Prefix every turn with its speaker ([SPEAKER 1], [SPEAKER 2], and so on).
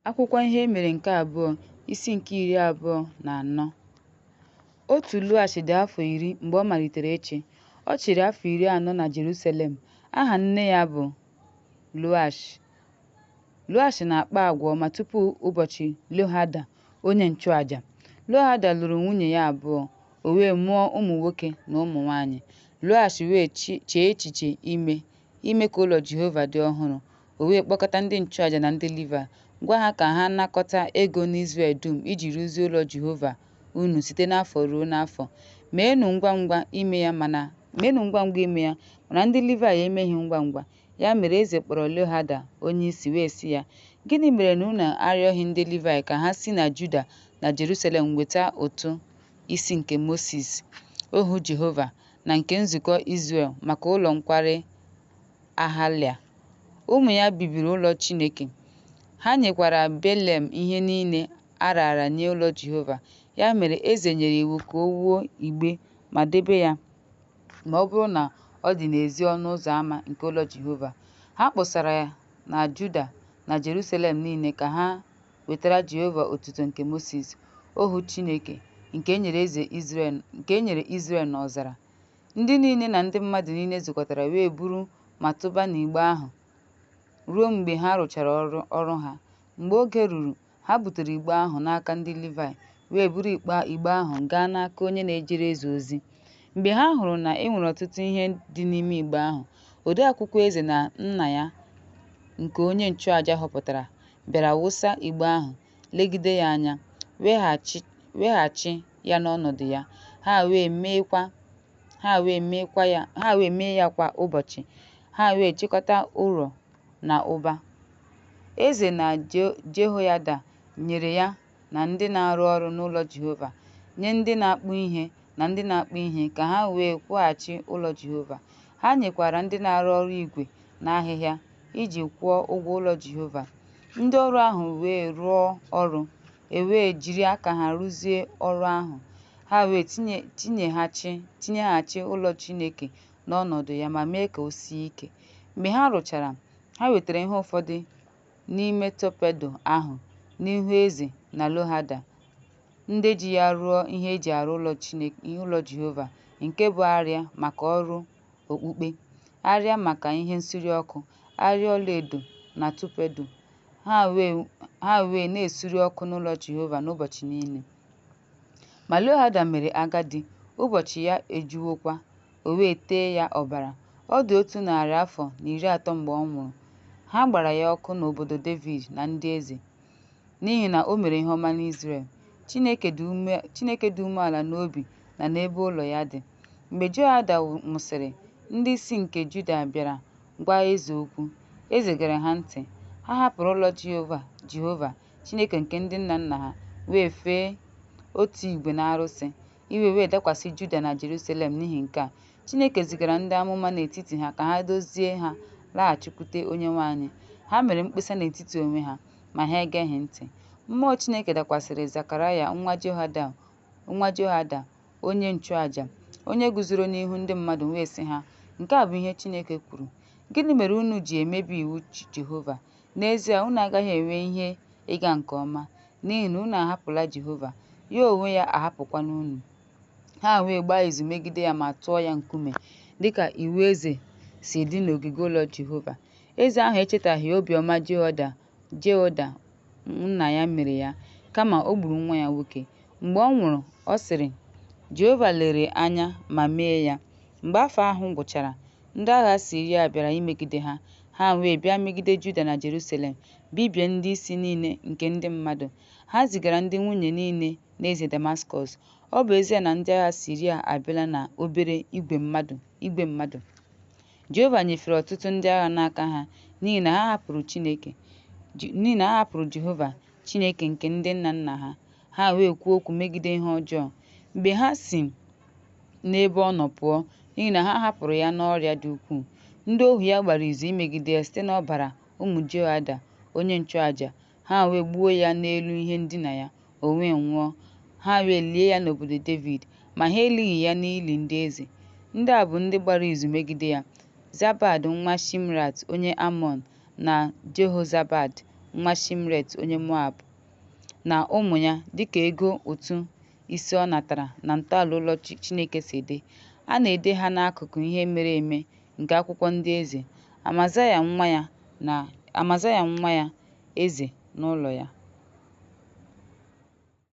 [SPEAKER 1] Akwụkwọ ihe emere nke abụọ isi nke 24. Otu Loash dị afọ 10 mgbe ọ malitere ịchị. Ọ chịrị afọ 40 na Jerusalem. Aha nne ya bụ Loash. Loash na-akpa agwa ọma tupu ụbọchị Lohada onye nchụaja. Lohada lụrụ nwunye ya abụọ, o wee mụọ ụmụ nwoke na ụmụ nwanyị. Loash wee chee echiche ime ka ụlọ Jehova dị ọhụrụ. O wee kpọkọta ndị nchụaja na ndị Livayị, gwa ha ka ha nakọta ego n'Izrel dum iji rụzie ụlọ Jehova unu site n'afọ ruo n'afọ. Meenụ ngwa ngwa ime ya, mana ndị Livayị emeghị ngwa ngwa. Ya mere eze kpọrọ Lohada onyeisi wee sị ya, gịnị mere na unu arịọghị ndị Livayị ka ha si na Juda na Jerusalem weta ụtụ isi nke Mosis ohu Jehova na nke nzukọ Izrel maka ụlọ nkwari Ahalia? Ụmụ ya bibiri ụlọ Chineke. Ha nyekwara Belem ihe niile a raara nye ụlọ Jehova. Ya mere eze nyere iwu ka o wuo igbe ma debe ya ma ọ bụrụ na ọ dị n'ezi ọnụ ụzọ ámá nke ụlọ Jehova. Ha kpọsara ya na Juda na Jerusalem niile ka ha wetara Jehova otuto nke Mosis ohu Chineke nke e nyere Izrel n'ọzara. Ndị niile na ndị mmadụ niile zukọtara wee buru ma tụba n'igbe ahụ ruo mgbe ha rụchara ọrụ ha. Mgbe oge ruru, ha butere igbe ahụ n'aka ndị Livayị wee buru igbe ahụ gaa n'aka onye na-ejere eze ozi. Mgbe ha hụrụ na e nwere ọtụtụ ihe dị n'ime igbe ahụ, odeakwụkwọ eze na nna ya nke onye nchụaja họpụtara bịara wụsa igbe ahụ, legide ya anya, weghachi ya n'ọnọdụ ya. Ha wee mee ya kwa ụbọchị. Ha wee chịkọta ụrọ na ụba. Eze na Jehoiada nyere ya na ndị na-arụ ọrụ n'ụlọ Jehova, nye ndị na-akpụ ihe na ndị na-akpụ ihe ka ha wee kwụghachi ụlọ Jehova. Ha nyekwara ndị na-arụ ọrụ igwe na ahịhịa iji kwụọ ụgwọ ụlọ Jehova. Ndị ọrụ ahụ wee rụọ ọrụ, wee jiri aka ha rụzie ọrụ ahụ. Ha wee tinyeghachi ụlọ Chineke n'ọnọdụ ya ma mee ka o sie ike. Mgbe ha rụchara, ha wetara ihe ụfọdụ n'ime torpedo ahụ n'ihu eze na Lohada, ndị ji ya rụọ ihe eji arụ ụlọ Jehova, nke bụ arịa maka ọrụ okpukpe, arịa maka ihe nsure ọkụ, arịa ọlaedo na torpedo. Ha wee na-esuri ọkụ n'ụlọ Jehova n'ụbọchị niile. Ma Lohada mere agadi, ụbọchị ya ejuwokwa, o wee tee ya ọbara. Ọ dị 100 afọ na 30 mgbe ọ nwụrụ. Ha gbara ya ọkụ n'obodo Devid na ndị eze, n'ihi na o mere ihe ọma n'Izrel. Chineke dị umeala n'obi na n'ebe ụlọ ya dị. Mgbe Jehoiada nwụsịrị, ndị isi nke Juda bịara gwa eze okwu. Eze gere ha ntị. Ha hapụrụ ụlọ Jehova Chineke nke ndị nna nna ha, wee fee otu igwe na arụsị. Iwe wee dakwasị Juda na Jerusalem n'ihi nke a. Chineke zigara ndị amụma n'etiti ha ka ha dozie ha laghachikwute Onyenwe anyị. Ha mere mkpesa n'etiti onwe ha, ma ha egeghị ntị. Mmụọ Chineke dakwasịrị Zekaraya nwa Jehoiada onye nchụaja, onye guzoro n'ihu ndị mmadụ wee sị ha, nke a bụ ihe Chineke kwuru, gịnị mere unu ji emebi iwu Jehova? N'ezie, unu agaghị enwe ihe ịga nke ọma, n'ihi na unu ahapụla Jehova, ya onwe ya ahapụkwana unu. Ha wee gbaa izu megide ya ma tụọ ya nkume, dịka iwu eze si dị n'ogige ụlọ Jehova. Eze ahụ echetaghị obiọma Jehoiada nna ya mere ya, kama o gburu nwa ya nwoke. Mgbe ọ nwụrụ, ọ sịrị, Jehova lere anya ma mee ya. Mgbe afọ ahụ gwụchara, ndị agha Siria bịara imegide ha. Ha wee bịa megide Juda na Jerusalem, bibie ndị isi niile nke ndị mmadụ. Ha zigara ndị nwunye niile n'eze Damaskọs. Ọ bụ ezie na ndị agha Siria abịala na obere igwe mmadụ. Jehova nyefere ọtụtụ ndị agha n'aka ha, n'ihi na ha hapụrụ Jehova Chineke nke ndị nna nna ha. Ha wee kwuo okwu megide ihe ọjọọ mgbe ha si n'ebe ọ nọ pụọ, n'ihi na ha hapụrụ ya n'ọrịa dị ukwuu. Ndị ohu ya gbara izu imegide ya site n'ọbara ụmụ Jehoiada onye nchụaja. Ha wee gbuo ya n'elu ihe ndina ya, o wee nwụọ. Ha wee lie ya n'obodo Devid, ma ha elighị ya n'ili ndị eze. Ndị a bụ ndị gbara izu megide ya: Zabad nwa Shimrat onye Amọn, na Jehozabad nwa Shimret onye Moab, na ụmụ ya dịka ego ụtụ isi ọ natara na ntọala ụlọ Chineke si dị. A na-ede ha n'akụkụ ihe mere eme nke akwụkwọ ndị eze. Amazaya nwa ya eze n'ụlọ ya.